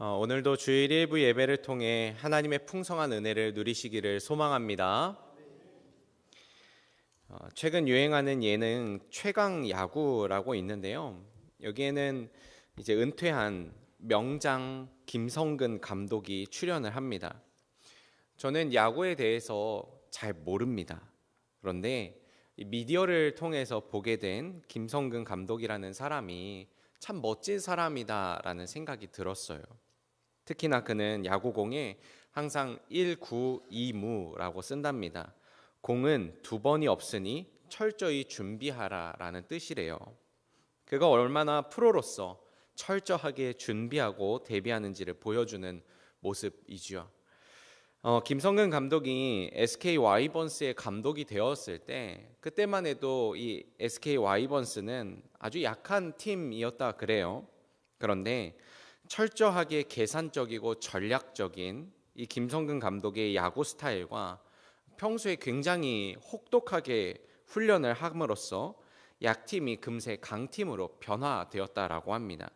오늘도 주일 일부 예배를 통해 하나님의 풍성한 은혜를 누리시기를 소망합니다. 최근 유행하는 예능 최강 야구라고 있는데요. 여기에는 이제 은퇴한 명장 김성근 감독이 출연을 합니다. 저는 야구에 대해서 잘 모릅니다. 그런데 이 미디어를 통해서 보게 된 김성근 감독이라는 사람이 참 멋진 사람이다라는 생각이 들었어요. 특히나 그는 야구공에 항상 1-9-2무라고 쓴답니다. 공은 두 번이 없으니 철저히 준비하라라는 뜻이래요. 그가 얼마나 프로로서 철저하게 준비하고 데뷔하는지를 보여주는 모습이죠. 김성근 감독이 SK 와이번스의 감독이 되었을 때 그때만 해도 이 SK 와이번스는 아주 약한 팀이었다 그래요. 그런데 철저하게 계산적이고 전략적인 이 김성근 감독의 야구 스타일과 평소에 굉장히 혹독하게 훈련을 함으로써 약팀이 금세 강팀으로 변화되었다라고 합니다.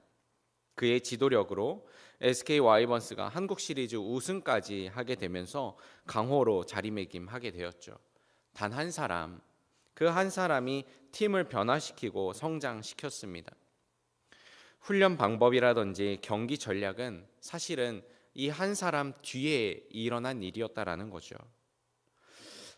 그의 지도력으로 SK 와이번스가 한국 시리즈 우승까지 하게 되면서 강호로 자리매김하게 되었죠. 단 한 사람, 그 한 사람이 팀을 변화시키고 성장시켰습니다. 훈련 방법이라든지 경기 전략은 사실은 이 한 사람 뒤에 일어난 일이었다라는 거죠.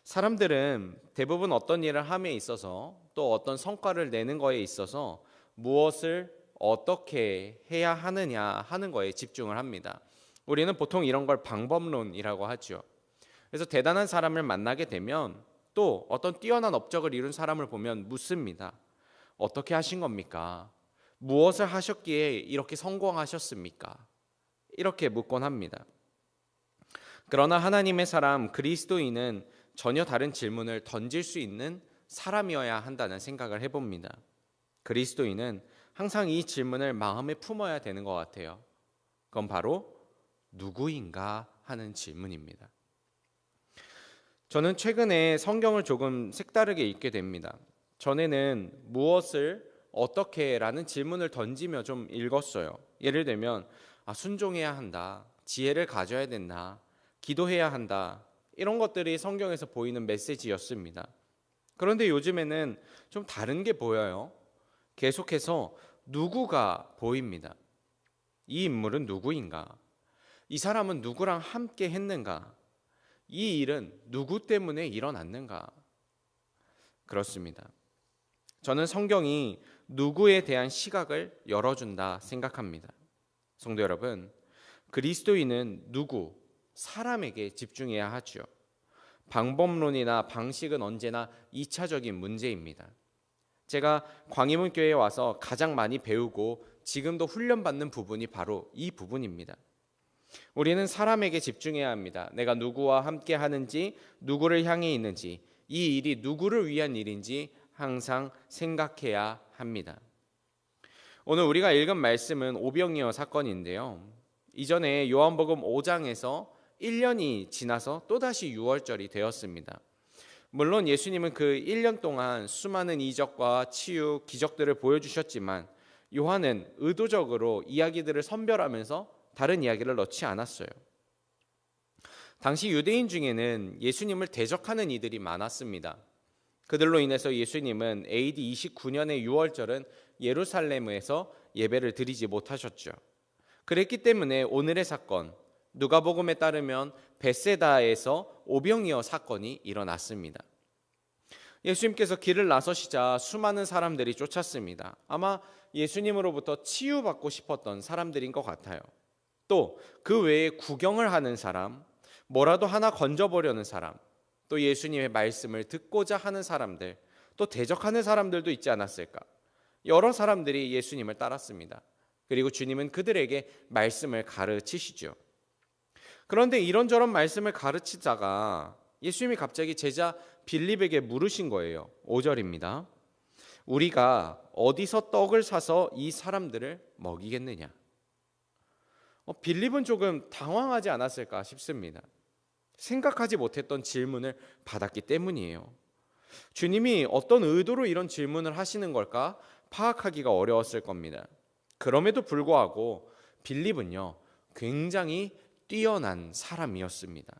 사람들은 대부분 어떤 일을 함에 있어서 또 어떤 성과를 내는 거에 있어서 무엇을 어떻게 해야 하느냐 하는 거에 집중을 합니다. 우리는 보통 이런 걸 방법론이라고 하죠. 그래서 대단한 사람을 만나게 되면 또 어떤 뛰어난 업적을 이룬 사람을 보면 묻습니다. 어떻게 하신 겁니까? 무엇을 하셨기에 이렇게 성공하셨습니까? 이렇게 묻곤 합니다. 그러나 하나님의 사람 그리스도인은 전혀 다른 질문을 던질 수 있는 사람이어야 한다는 생각을 해봅니다. 그리스도인은 항상 이 질문을 마음에 품어야 되는 것 같아요. 그건 바로 누구인가 하는 질문입니다. 저는 최근에 성경을 조금 색다르게 읽게 됩니다. 전에는 무엇을 어떻게 라는 질문을 던지며 좀 읽었어요. 예를 들면 순종해야 한다, 지혜를 가져야 된다, 기도해야 한다, 이런 것들이 성경에서 보이는 메시지였습니다. 그런데 요즘에는 좀 다른 게 보여요. 계속해서 누구가 보입니다. 이 인물은 누구인가? 이 사람은 누구랑 함께 했는가? 이 일은 누구 때문에 일어났는가? 그렇습니다. 저는 성경이 누구에 대한 시각을 열어준다 생각합니다. 성도 여러분, 그리스도인은 누구, 사람에게 집중해야 하죠. 방법론이나 방식은 언제나 2차적인 문제입니다. 제가 광희문교회에 와서 가장 많이 배우고 지금도 훈련받는 부분이 바로 이 부분입니다. 우리는 사람에게 집중해야 합니다. 내가 누구와 함께 하는지, 누구를 향해 있는지, 이 일이 누구를 위한 일인지 항상 생각해야 합니다. 오늘 우리가 읽은 말씀은 오병이어 사건인데요. 이전에 요한복음 5장에서 1년이 지나서 또다시 유월절이 되었습니다. 물론 예수님은 그 1년 동안 수많은 이적과 치유, 기적들을 보여주셨지만 요한은 의도적으로 이야기들을 선별하면서 다른 이야기를 넣지 않았어요. 당시 유대인 중에는 예수님을 대적하는 이들이 많았습니다. 그들로 인해서 예수님은 AD 29년의 유월절은 예루살렘에서 예배를 드리지 못하셨죠. 그랬기 때문에 오늘의 사건, 누가복음에 따르면 벳세다에서 오병이어 사건이 일어났습니다. 예수님께서 길을 나서시자 수많은 사람들이 쫓았습니다. 아마 예수님으로부터 치유받고 싶었던 사람들인 것 같아요. 또 그 외에 구경을 하는 사람, 뭐라도 하나 건져보려는 사람, 또 예수님의 말씀을 듣고자 하는 사람들, 또 대적하는 사람들도 있지 않았을까? 여러 사람들이 예수님을 따랐습니다. 그리고 주님은 그들에게 말씀을 가르치시죠. 그런데 이런저런 말씀을 가르치다가 예수님이 갑자기 제자 빌립에게 물으신 거예요. 5절입니다. 우리가 어디서 떡을 사서 이 사람들을 먹이겠느냐? 빌립은 조금 당황하지 않았을까 싶습니다. 생각하지 못했던 질문을 받았기 때문이에요. 주님이 어떤 의도로 이런 질문을 하시는 걸까 파악하기가 어려웠을 겁니다. 그럼에도 불구하고 빌립은요, 굉장히 뛰어난 사람이었습니다.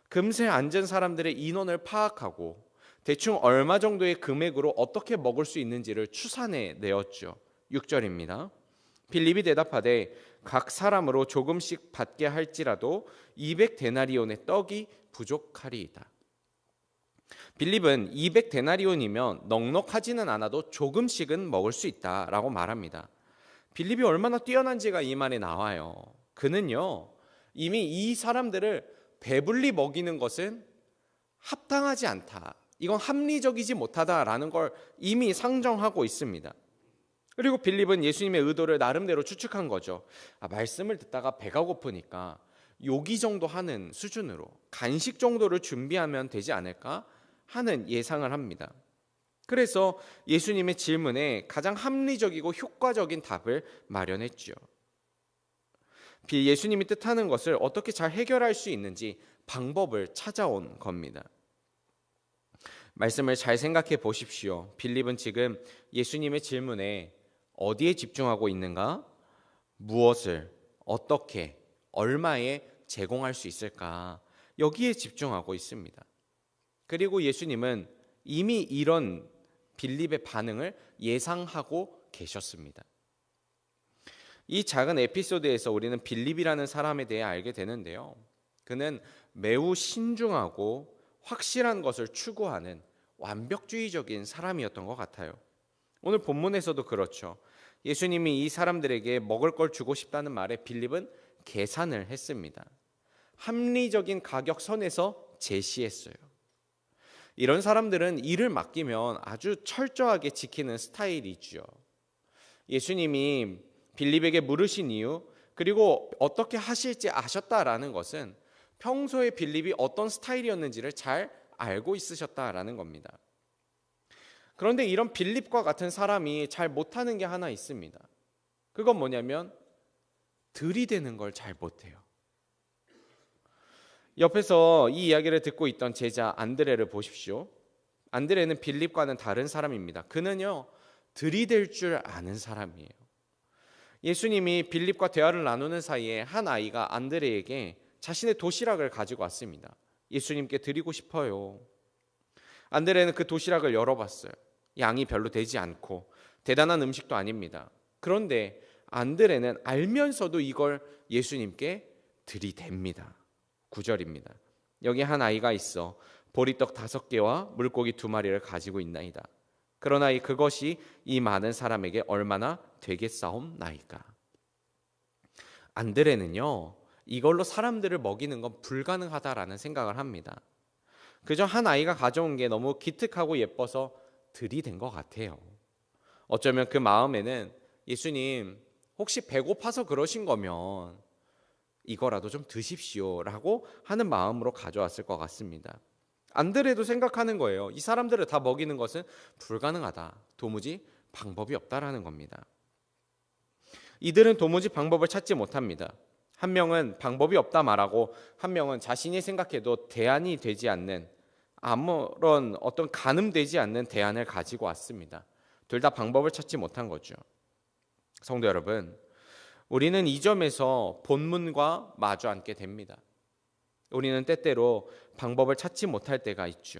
금세 앉은 사람들의 인원을 파악하고 대충 얼마 정도의 금액으로 어떻게 먹을 수 있는지를 추산해 내었죠. 6절입니다. 빌립이 대답하되 각 사람으로 조금씩 받게 할지라도 200데나리온의 떡이 부족하리이다. 빌립은 200데나리온이면 넉넉하지는 않아도 조금씩은 먹을 수 있다라고 말합니다. 빌립이 얼마나 뛰어난지가 이 말에 나와요. 그는요, 이미 이 사람들을 배불리 먹이는 것은 합당하지 않다, 이건 합리적이지 못하다라는 걸 이미 상정하고 있습니다. 그리고 빌립은 예수님의 의도를 나름대로 추측한 거죠. 말씀을 듣다가 배가 고프니까 요기 정도 하는 수준으로 간식 정도를 준비하면 되지 않을까 하는 예상을 합니다. 그래서 예수님의 질문에 가장 합리적이고 효과적인 답을 마련했죠. 예수님이 뜻하는 것을 어떻게 잘 해결할 수 있는지 방법을 찾아온 겁니다. 말씀을 잘 생각해 보십시오. 빌립은 지금 예수님의 질문에 어디에 집중하고 있는가? 무엇을, 어떻게, 얼마에 제공할 수 있을까? 여기에 집중하고 있습니다. 그리고 예수님은 이미 이런 빌립의 반응을 예상하고 계셨습니다. 이 작은 에피소드에서 우리는 빌립이라는 사람에 대해 알게 되는데요. 그는 매우 신중하고 확실한 것을 추구하는 완벽주의적인 사람이었던 것 같아요. 오늘 본문에서도 그렇죠. 예수님이 이 사람들에게 먹을 걸 주고 싶다는 말에 빌립은 계산을 했습니다. 합리적인 가격 선에서 제시했어요. 이런 사람들은 일을 맡기면 아주 철저하게 지키는 스타일이죠. 예수님이 빌립에게 물으신 이유, 그리고 어떻게 하실지 아셨다라는 것은 평소에 빌립이 어떤 스타일이었는지를 잘 알고 있으셨다라는 겁니다. 그런데 이런 빌립과 같은 사람이 잘 못하는 게 하나 있습니다. 그건 뭐냐면 들이대는 걸 잘 못해요. 옆에서 이 이야기를 듣고 있던 제자 안드레를 보십시오. 안드레는 빌립과는 다른 사람입니다. 그는요, 들이댈 줄 아는 사람이에요. 예수님이 빌립과 대화를 나누는 사이에 한 아이가 안드레에게 자신의 도시락을 가지고 왔습니다. 예수님께 드리고 싶어요. 안드레는 그 도시락을 열어봤어요. 양이 별로 되지 않고 대단한 음식도 아닙니다. 그런데 안드레는 알면서도 이걸 예수님께 들이댑니다. 9절입니다. 여기 한 아이가 있어 보리떡 5개와 물고기 2마리를 가지고 있나이다. 그러나 그것이 이 많은 사람에게 얼마나 되겠사옵나이까. 안드레는요, 이걸로 사람들을 먹이는 건 불가능하다라는 생각을 합니다. 그저 한 아이가 가져온 게 너무 기특하고 예뻐서 들이댄 것 같아요. 어쩌면 그 마음에는 예수님, 혹시 배고파서 그러신 거면 이거라도 좀 드십시오라고 하는 마음으로 가져왔을 것 같습니다. 안드레도 생각하는 거예요. 이 사람들을 다 먹이는 것은 불가능하다. 도무지 방법이 없다라는 겁니다. 이들은 도무지 방법을 찾지 못합니다. 한 명은 방법이 없다 말하고 한 명은 자신이 생각해도 대안이 되지 않는, 아무런 어떤 가늠되지 않는 대안을 가지고 왔습니다. 둘 다 방법을 찾지 못한 거죠. 성도 여러분, 우리는 이 점에서 본문과 마주 앉게 됩니다. 우리는 때때로 방법을 찾지 못할 때가 있죠.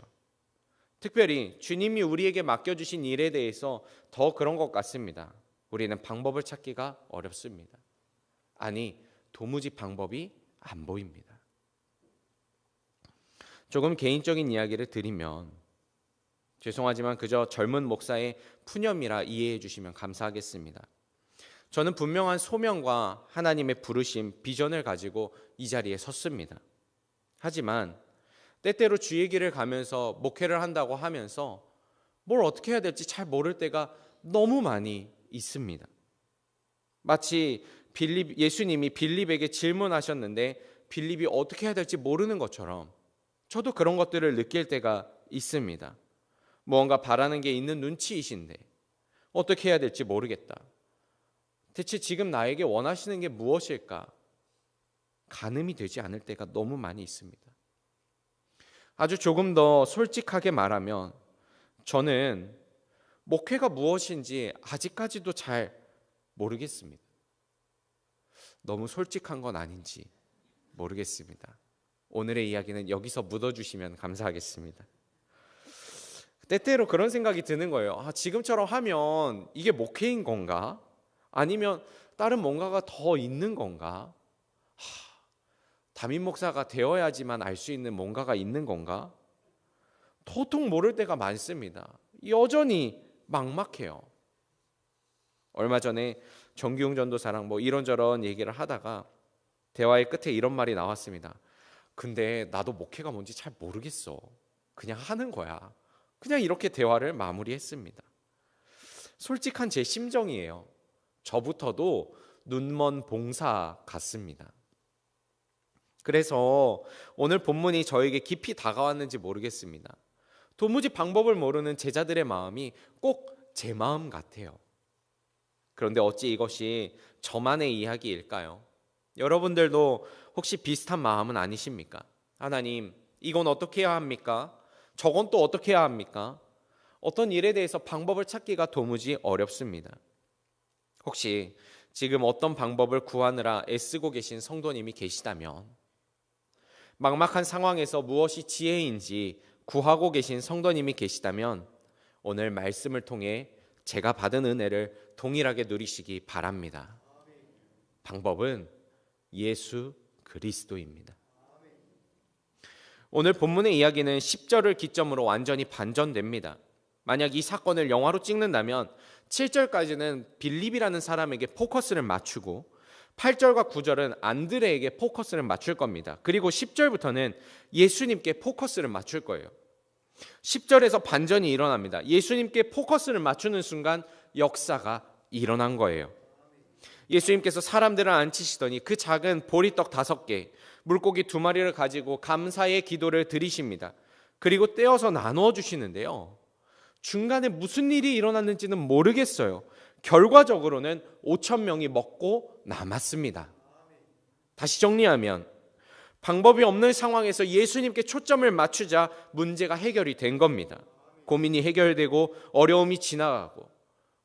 특별히 주님이 우리에게 맡겨주신 일에 대해서 더 그런 것 같습니다. 우리는 방법을 찾기가 어렵습니다. 아니, 도무지 방법이 안 보입니다. 조금 개인적인 이야기를 드리면, 죄송하지만 그저 젊은 목사의 푸념이라 이해해 주시면 감사하겠습니다. 저는 분명한 소명과 하나님의 부르심, 비전을 가지고 이 자리에 섰습니다. 하지만 때때로 주의 길을 가면서 목회를 한다고 하면서 뭘 어떻게 해야 될지 잘 모를 때가 너무 많이 있습니다. 마치 예수님이 빌립에게 질문하셨는데 빌립이 어떻게 해야 될지 모르는 것처럼 저도 그런 것들을 느낄 때가 있습니다. 무언가 바라는 게 있는 눈치이신데 어떻게 해야 될지 모르겠다. 대체 지금 나에게 원하시는 게 무엇일까? 가늠이 되지 않을 때가 너무 많이 있습니다. 아주 조금 더 솔직하게 말하면 저는 목회가 무엇인지 아직까지도 잘 모르겠습니다. 너무 솔직한 건 아닌지 모르겠습니다. 오늘의 이야기는 여기서 묻어주시면 감사하겠습니다. 때때로 그런 생각이 드는 거예요. 지금처럼 하면 이게 목회인 건가? 아니면 다른 뭔가가 더 있는 건가? 담임 목사가 되어야지만 알 수 있는 뭔가가 있는 건가? 도통 모를 때가 많습니다. 여전히 막막해요. 얼마 전에 정규용 전도사랑 이런저런 얘기를 하다가 대화의 끝에 이런 말이 나왔습니다. 근데 나도 목회가 뭔지 잘 모르겠어. 그냥 하는 거야. 그냥 이렇게 대화를 마무리했습니다. 솔직한 제 심정이에요. 저부터도 눈먼 봉사 같습니다. 그래서 오늘 본문이 저에게 깊이 다가왔는지 모르겠습니다. 도무지 방법을 모르는 제자들의 마음이 꼭 제 마음 같아요. 그런데 어찌 이것이 저만의 이야기일까요? 여러분들도 혹시 비슷한 마음은 아니십니까? 하나님, 이건 어떻게 해야 합니까? 저건 또 어떻게 해야 합니까? 어떤 일에 대해서 방법을 찾기가 도무지 어렵습니다. 혹시 지금 어떤 방법을 구하느라 애쓰고 계신 성도님이 계시다면, 막막한 상황에서 무엇이 지혜인지 구하고 계신 성도님이 계시다면 오늘 말씀을 통해 제가 받은 은혜를 동일하게 누리시기 바랍니다. 방법은 예수 그리스도입니다. 오늘 본문의 이야기는 10절을 기점으로 완전히 반전됩니다. 만약 이 사건을 영화로 찍는다면 7절까지는 빌립이라는 사람에게 포커스를 맞추고 8절과 9절은 안드레에게 포커스를 맞출 겁니다. 그리고 10절부터는 예수님께 포커스를 맞출 거예요. 10절에서 반전이 일어납니다. 예수님께 포커스를 맞추는 순간 역사가 일어난 거예요. 예수님께서 사람들을 앉히시더니 그 작은 보리떡 5개, 물고기 2마리를 가지고 감사의 기도를 드리십니다. 그리고 떼어서 나누어 주시는데요. 중간에 무슨 일이 일어났는지는 모르겠어요. 결과적으로는 5,000명이 먹고 남았습니다. 다시 정리하면 방법이 없는 상황에서 예수님께 초점을 맞추자 문제가 해결이 된 겁니다. 고민이 해결되고 어려움이 지나가고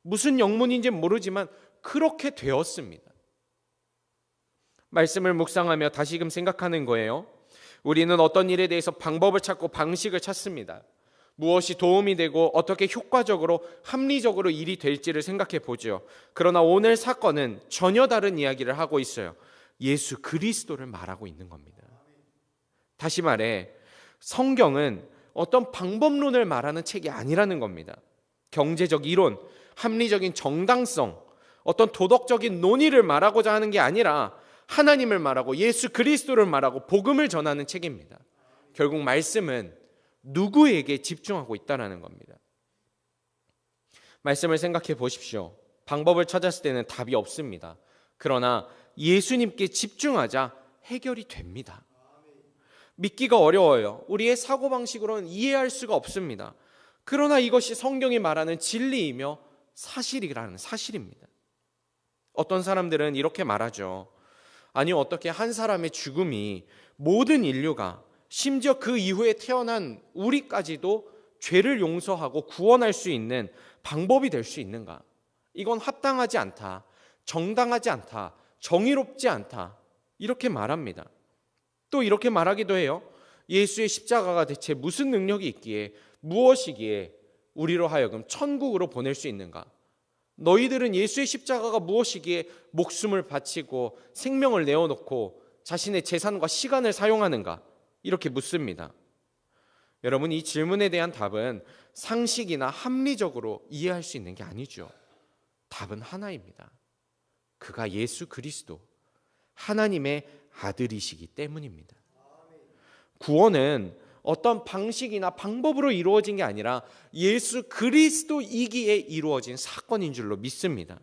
무슨 영문인지 모르지만 그렇게 되었습니다. 말씀을 묵상하며 다시금 생각하는 거예요. 우리는 어떤 일에 대해서 방법을 찾고 방식을 찾습니다. 무엇이 도움이 되고 어떻게 효과적으로 합리적으로 일이 될지를 생각해 보죠. 그러나 오늘 사건은 전혀 다른 이야기를 하고 있어요. 예수 그리스도를 말하고 있는 겁니다. 다시 말해 성경은 어떤 방법론을 말하는 책이 아니라는 겁니다. 경제적 이론, 합리적인 정당성, 어떤 도덕적인 논의를 말하고자 하는 게 아니라 하나님을 말하고 예수 그리스도를 말하고 복음을 전하는 책입니다. 결국 말씀은 누구에게 집중하고 있다는 겁니다. 말씀을 생각해 보십시오. 방법을 찾았을 때는 답이 없습니다. 그러나 예수님께 집중하자 해결이 됩니다. 믿기가 어려워요. 우리의 사고방식으로는 이해할 수가 없습니다. 그러나 이것이 성경이 말하는 진리이며 사실이라는 사실입니다. 어떤 사람들은 이렇게 말하죠. 아니 어떻게 한 사람의 죽음이 모든 인류가 심지어 그 이후에 태어난 우리까지도 죄를 용서하고 구원할 수 있는 방법이 될 수 있는가? 이건 합당하지 않다. 정당하지 않다. 정의롭지 않다. 이렇게 말합니다. 또 이렇게 말하기도 해요. 예수의 십자가가 대체 무슨 능력이 있기에 무엇이기에 우리로 하여금 천국으로 보낼 수 있는가? 너희들은 예수의 십자가가 무엇이기에 목숨을 바치고 생명을 내어놓고 자신의 재산과 시간을 사용하는가? 이렇게 묻습니다. 여러분, 이 질문에 대한 답은 상식이나 합리적으로 이해할 수 있는 게 아니죠. 답은 하나입니다. 그가 예수 그리스도 하나님의 아들이시기 때문입니다. 구원은 어떤 방식이나 방법으로 이루어진 게 아니라 예수 그리스도이기에 이루어진 사건인 줄로 믿습니다.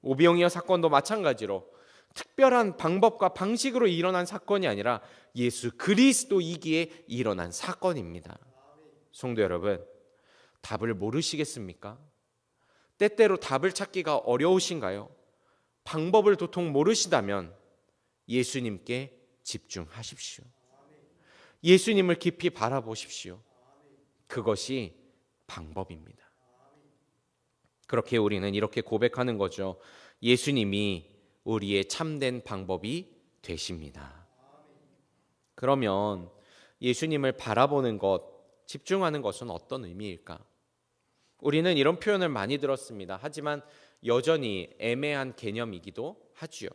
오병이어 사건도 마찬가지로 특별한 방법과 방식으로 일어난 사건이 아니라 예수 그리스도이기에 일어난 사건입니다. 성도 여러분, 답을 모르시겠습니까? 때때로 답을 찾기가 어려우신가요? 방법을 도통 모르시다면 예수님께 집중하십시오. 예수님을 깊이 바라보십시오. 그것이 방법입니다. 그렇게 우리는 이렇게 고백하는 거죠. 예수님이 우리의 참된 방법이 되십니다. 그러면 예수님을 바라보는 것, 집중하는 것은 어떤 의미일까? 우리는 이런 표현을 많이 들었습니다. 하지만 여전히 애매한 개념이기도 하지요.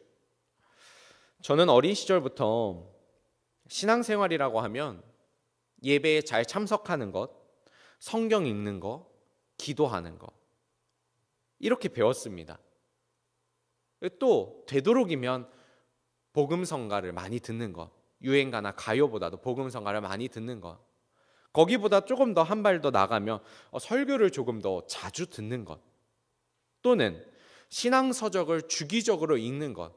저는 어린 시절부터 신앙생활이라고 하면 예배에 잘 참석하는 것, 성경 읽는 것, 기도하는 것, 이렇게 배웠습니다. 또 되도록이면 복음성가를 많이 듣는 것, 유행가나 가요보다도 복음성가를 많이 듣는 것, 거기보다 조금 더 한 발 더 나가면 설교를 조금 더 자주 듣는 것, 또는 신앙서적을 주기적으로 읽는 것,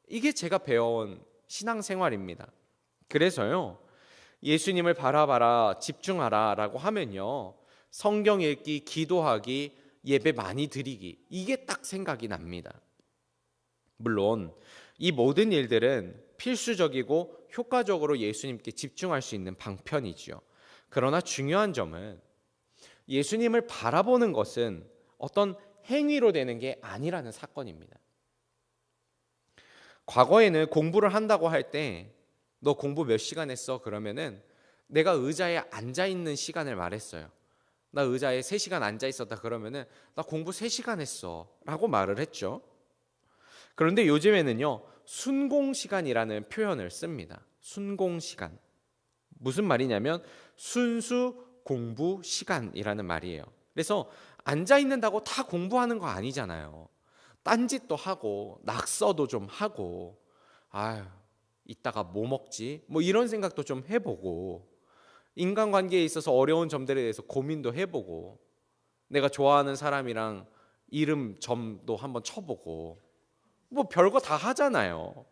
이게 제가 배워온 신앙생활입니다. 그래서요, 예수님을 바라봐라, 집중하라 라고 하면요, 성경 읽기, 기도하기, 예배 많이 드리기, 이게 딱 생각이 납니다. 물론 이 모든 일들은 필수적이고 효과적으로 예수님께 집중할 수 있는 방편이지요. 그러나 중요한 점은 예수님을 바라보는 것은 어떤 행위로 되는 게 아니라는 사건입니다. 과거에는 공부를 한다고 할 때 너 공부 몇 시간 했어? 그러면은 내가 의자에 앉아 있는 시간을 말했어요. 나 의자에 3시간 앉아 있었다 그러면은 나 공부 3시간 했어 라고 말을 했죠. 그런데 요즘에는요, 순공시간이라는 표현을 씁니다. 순공시간. 무슨 말이냐면 순수 공부 시간이라는 말이에요. 그래서 앉아 있는다고 다 공부하는 거 아니잖아요. 딴짓도 하고 낙서도 좀 하고, 아유, 이따가 뭐 먹지? 뭐 이런 생각도 좀 해보고, 인간관계에 있어서 어려운 점들에 대해서 고민도 해보고, 내가 좋아하는 사람이랑 이름 점도 한번 쳐보고, 뭐 별거 다 하잖아요.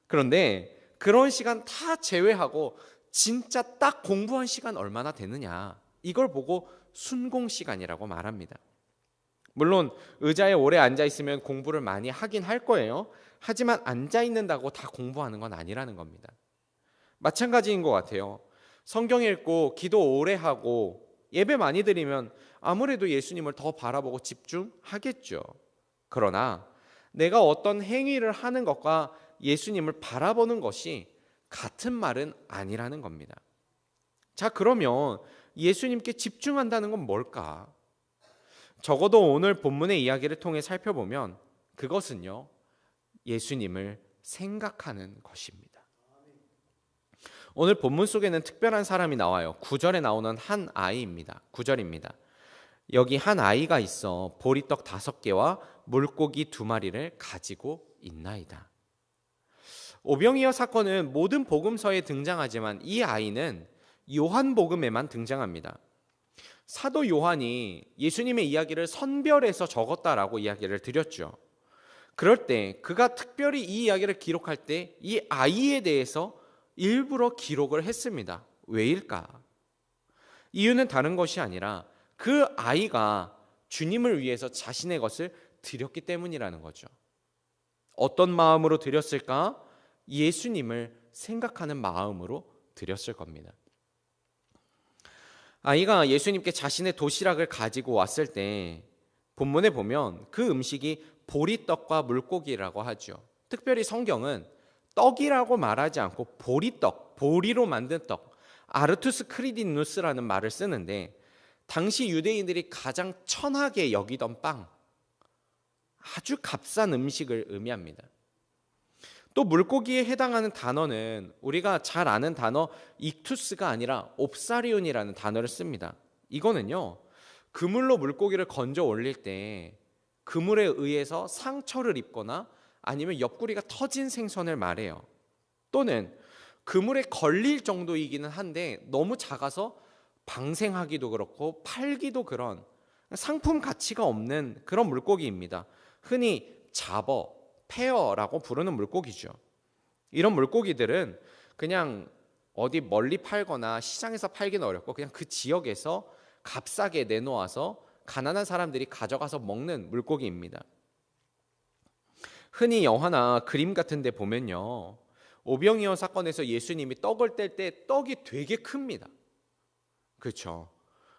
그런데 그런 시간 다 제외하고 진짜 딱 공부한 시간 얼마나 되느냐, 이걸 보고 순공시간이라고 말합니다. 물론 의자에 오래 앉아 있으면 공부를 많이 하긴 할 거예요. 하지만 앉아 있는다고 다 공부하는 건 아니라는 겁니다. 마찬가지인 것 같아요. 성경 읽고 기도 오래 하고 예배 많이 드리면 아무래도 예수님을 더 바라보고 집중하겠죠. 그러나 내가 어떤 행위를 하는 것과 예수님을 바라보는 것이 같은 말은 아니라는 겁니다. 자, 그러면 예수님께 집중한다는 건 뭘까? 적어도 오늘 본문의 이야기를 통해 살펴보면 그것은요, 예수님을 생각하는 것입니다. 오늘 본문 속에는 특별한 사람이 나와요. 9절에 나오는 한 아이입니다. 9절입니다. 여기 한 아이가 있어 보리떡 5개와 물고기 2마리를 가지고 있나이다. 오병이어 사건은 모든 복음서에 등장하지만 이 아이는 요한복음에만 등장합니다. 사도 요한이 예수님의 이야기를 선별해서 적었다라고 이야기를 드렸죠. 그럴 때 그가 특별히 이 이야기를 기록할 때 이 아이에 대해서 일부러 기록을 했습니다. 왜일까? 이유는 다른 것이 아니라 그 아이가 주님을 위해서 자신의 것을 드렸기 때문이라는 거죠. 어떤 마음으로 드렸을까? 예수님을 생각하는 마음으로 드렸을 겁니다. 아이가 예수님께 자신의 도시락을 가지고 왔을 때 본문에 보면 그 음식이 보리떡과 물고기라고 하죠. 특별히 성경은 떡이라고 말하지 않고 보리떡, 보리로 만든 떡, 아르투스 크리디누스라는 말을 쓰는데 당시 유대인들이 가장 천하게 여기던 빵, 아주 값싼 음식을 의미합니다. 또 물고기에 해당하는 단어는 우리가 잘 아는 단어 익투스가 아니라 옵사리온이라는 단어를 씁니다. 이거는요, 그물로 물고기를 건져 올릴 때 그물에 의해서 상처를 입거나 아니면 옆구리가 터진 생선을 말해요. 또는 그물에 걸릴 정도이기는 한데 너무 작아서 방생하기도 그렇고 팔기도 그런 상품 가치가 없는 그런 물고기입니다. 흔히 잡어, 페어라고 부르는 물고기죠. 이런 물고기들은 그냥 어디 멀리 팔거나 시장에서 팔기는 어렵고 그냥 그 지역에서 값싸게 내놓아서 가난한 사람들이 가져가서 먹는 물고기입니다. 흔히 영화나 그림 같은 데 보면요, 오병이어 사건에서 예수님이 떡을 뗄 때 떡이 되게 큽니다. 그렇죠.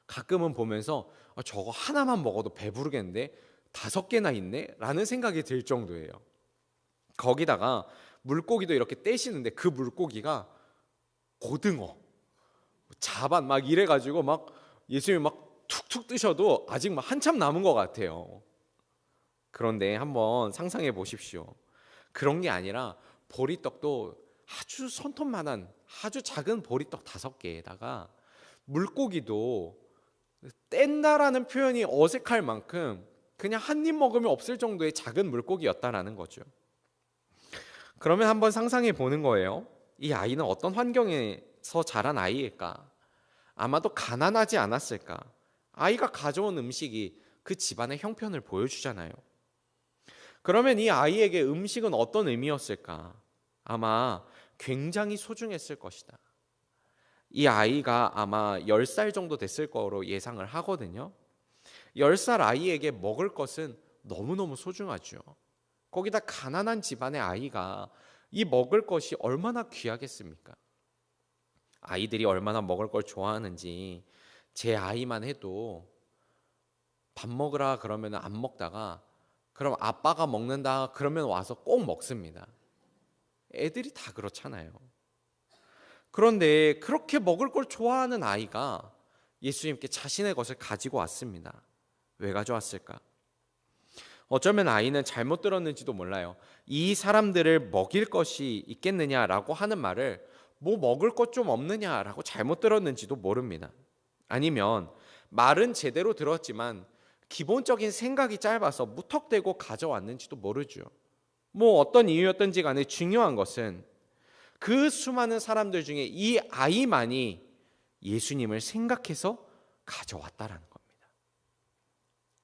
가끔은 보면서 저거 하나만 먹어도 배부르겠는데 5개나 있네? 라는 생각이 들 정도예요. 거기다가 물고기도 이렇게 떼시는데 그 물고기가 고등어, 자반 막 이래가지고 막 예수님이 막 툭툭 뜨셔도 아직 막 한참 남은 것 같아요. 그런데 한번 상상해 보십시오. 그런 게 아니라 보리떡도 아주 손톱만한 아주 작은 보리떡 5개에다가 물고기도 뗀다라는 표현이 어색할 만큼 그냥 한 입 먹으면 없을 정도의 작은 물고기였다라는 거죠. 그러면 한번 상상해 보는 거예요. 이 아이는 어떤 환경에서 자란 아이일까? 아마도 가난하지 않았을까? 아이가 가져온 음식이 그 집안의 형편을 보여주잖아요. 그러면 이 아이에게 음식은 어떤 의미였을까? 아마 굉장히 소중했을 것이다. 이 아이가 아마 10살 정도 됐을 거로 예상을 하거든요. 10살 아이에게 먹을 것은 너무너무 소중하죠. 거기다 가난한 집안의 아이가 이 먹을 것이 얼마나 귀하겠습니까? 아이들이 얼마나 먹을 걸 좋아하는지 제 아이만 해도 밥 먹으라 그러면 안 먹다가 그럼 아빠가 먹는다 그러면 와서 꼭 먹습니다. 애들이 다 그렇잖아요. 그런데 그렇게 먹을 걸 좋아하는 아이가 예수님께 자신의 것을 가지고 왔습니다. 왜 가져왔을까? 어쩌면 아이는 잘못 들었는지도 몰라요. 이 사람들을 먹일 것이 있겠느냐라고 하는 말을 뭐 먹을 것 좀 없느냐라고 잘못 들었는지도 모릅니다. 아니면 말은 제대로 들었지만 기본적인 생각이 짧아서 무턱대고 가져왔는지도 모르죠. 뭐 어떤 이유였든지 간에 중요한 것은 그 수많은 사람들 중에 이 아이만이 예수님을 생각해서 가져왔다라는 겁니다.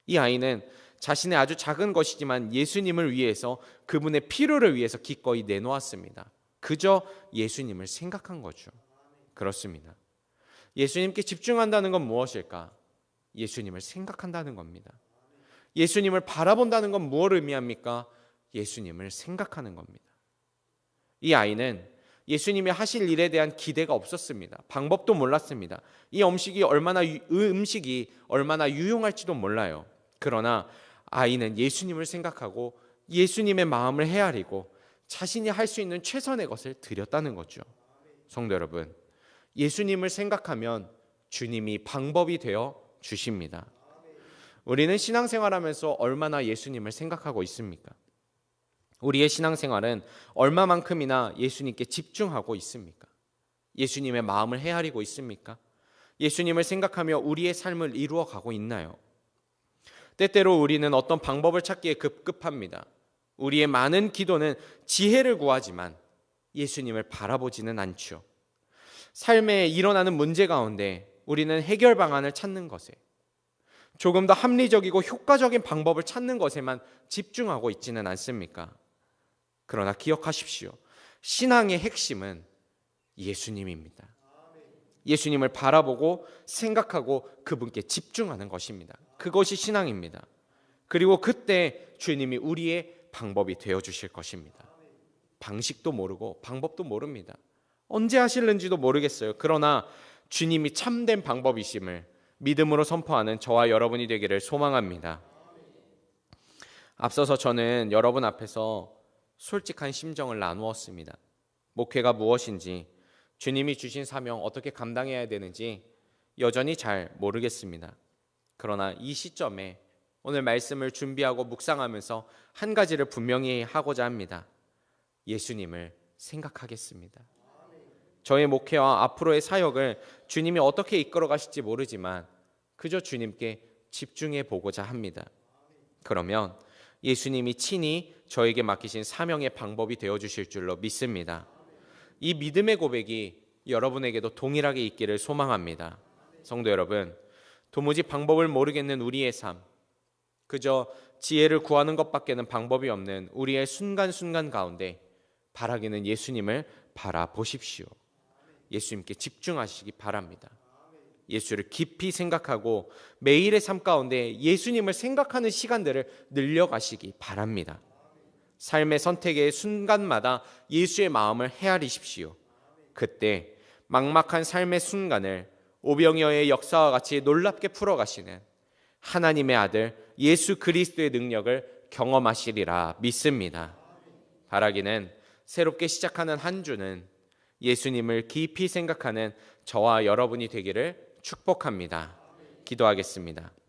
이 아이는 자신의 아주 작은 것이지만 예수님을 위해서 그분의 필요를 위해서 기꺼이 내놓았습니다. 그저 예수님을 생각한 거죠. 그렇습니다. 예수님께 집중한다는 건 무엇일까? 예수님을 생각한다는 겁니다. 예수님을 바라본다는 건 무엇을 의미합니까? 예수님을 생각하는 겁니다. 이 아이는 예수님이 하실 일에 대한 기대가 없었습니다. 방법도 몰랐습니다. 이 음식이 얼마나 유용할지도 몰라요. 그러나 아이는 예수님을 생각하고 예수님의 마음을 헤아리고 자신이 할 수 있는 최선의 것을 드렸다는 거죠. 성도 여러분, 예수님을 생각하면 주님이 방법이 되어 주십니다. 우리는 신앙생활하면서 얼마나 예수님을 생각하고 있습니까? 우리의 신앙생활은 얼마만큼이나 예수님께 집중하고 있습니까? 예수님의 마음을 헤아리고 있습니까? 예수님을 생각하며 우리의 삶을 이루어가고 있나요? 때때로 우리는 어떤 방법을 찾기에 급급합니다. 우리의 많은 기도는 지혜를 구하지만 예수님을 바라보지는 않죠. 삶에 일어나는 문제 가운데 우리는 해결 방안을 찾는 것에, 조금 더 합리적이고 효과적인 방법을 찾는 것에만 집중하고 있지는 않습니까? 그러나 기억하십시오. 신앙의 핵심은 예수님입니다. 예수님을 바라보고 생각하고 그분께 집중하는 것입니다. 그것이 신앙입니다. 그리고 그때 주님이 우리의 방법이 되어주실 것입니다. 방식도 모르고 방법도 모릅니다. 언제 하실는지도 모르겠어요. 그러나 주님이 참된 방법이심을 믿음으로 선포하는 저와 여러분이 되기를 소망합니다. 앞서서 저는 여러분 앞에서 솔직한 심정을 나누었습니다. 목회가 무엇인지, 주님이 주신 사명 어떻게 감당해야 되는지 여전히 잘 모르겠습니다. 그러나 이 시점에 오늘 말씀을 준비하고 묵상하면서 한 가지를 분명히 하고자 합니다. 예수님을 생각하겠습니다. 저의 목회와 앞으로의 사역을 주님이 어떻게 이끌어 가실지 모르지만 그저 주님께 집중해 보고자 합니다. 그러면 예수님이 친히 저에게 맡기신 사명의 방법이 되어주실 줄로 믿습니다. 이 믿음의 고백이 여러분에게도 동일하게 있기를 소망합니다. 성도 여러분, 도무지 방법을 모르겠는 우리의 삶, 그저 지혜를 구하는 것밖에는 방법이 없는 우리의 순간순간 가운데 바라기는 예수님을 바라보십시오. 예수님께 집중하시기 바랍니다. 예수를 깊이 생각하고 매일의 삶 가운데 예수님을 생각하는 시간들을 늘려가시기 바랍니다. 삶의 선택의 순간마다 예수의 마음을 헤아리십시오. 그때 막막한 삶의 순간을 오병이어의 역사와 같이 놀랍게 풀어가시는 하나님의 아들 예수 그리스도의 능력을 경험하시리라 믿습니다. 바라기는 새롭게 시작하는 한 주는 예수님을 깊이 생각하는 저와 여러분이 되기를 축복합니다. 기도하겠습니다.